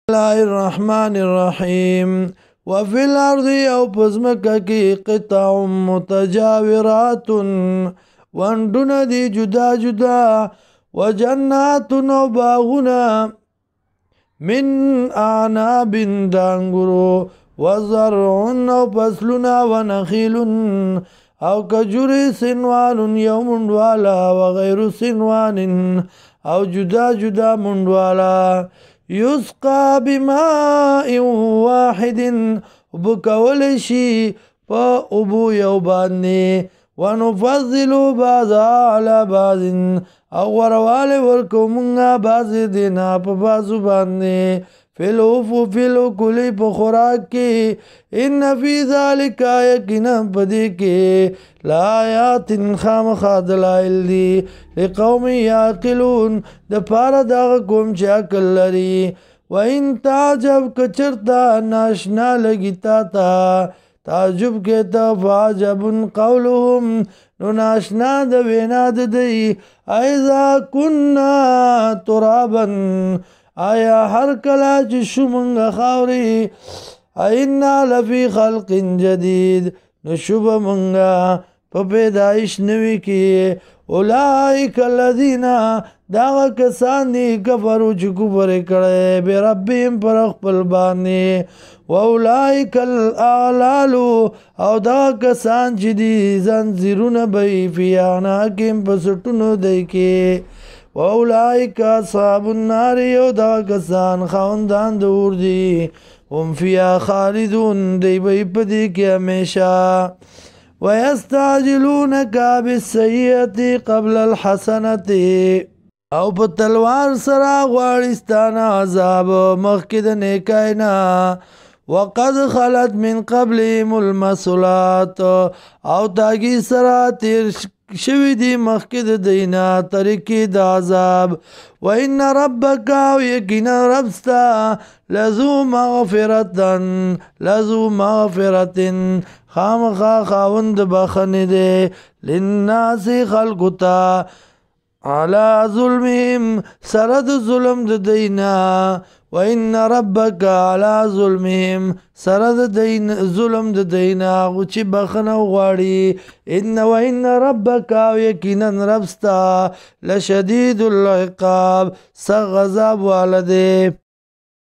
الله الرحمن الرحیم وفي الارض او پزمکه کی قطع متجاورات وندون دی جدا جدا وجنات او باغنا من اعناب دانګرو وزرع او فصلنا ونخيل او کجوری سنوان یو مندوالا وغیر سنوان او جدا جدا مندوالا یسقى بماء واحد بکول شي په ابو یو باندې ونفضل بعض على بعض او ورواله ورکو مونږه بعض دینا په بعضو باندې فلو کلی په خوراک کې ان فی ذلک یقینا پدې کې لآیات خامخا دلائل دي لقوم یعقلون د پاره دا قوم چې عقل لري وان تعجب کچرتا ناشنا لګی تا تعجب کې ته فعجب قولهم نو ناشنا د وینا د دی ایذا كنا ترابا آیا هر کله چې شومنګ خاوري اینا لفی خلق جدید نو شوب منګه په پیدایش نوي کې اولئک الذین دا کسان دي کفرو چې کفر کړي به ربهم پر خپل باندې واولئک الاغلال او دا کسان چې دي زنجیرونه به فی اعناقهم پسټونو دی کې واولئک اصحاب النار یو دا کسان خاوندان د اور دي هم فیها خالدون دی به په دې کې همیشه ويستعجلونك بالسيئة قبل الحسنة او په تلوار سره غواړستانه عذاب مخکې د نیکاینا وقد خلت من قبلهم المثلات او تاګي سره تیر شوی دی مخکې د دینا طریقې د عذاب وان ربک او یقینا ربستا لذو مغفرت خامخا خاوند بخنه دی للناس خلقتا على ظلمهم سرد ظلم د دینا وان ربک على ظلمهم سرد دین ظلم د دینا چې بخنه غواړي وان ربک یقینا ربستا لشدید العقاب سغذاب والده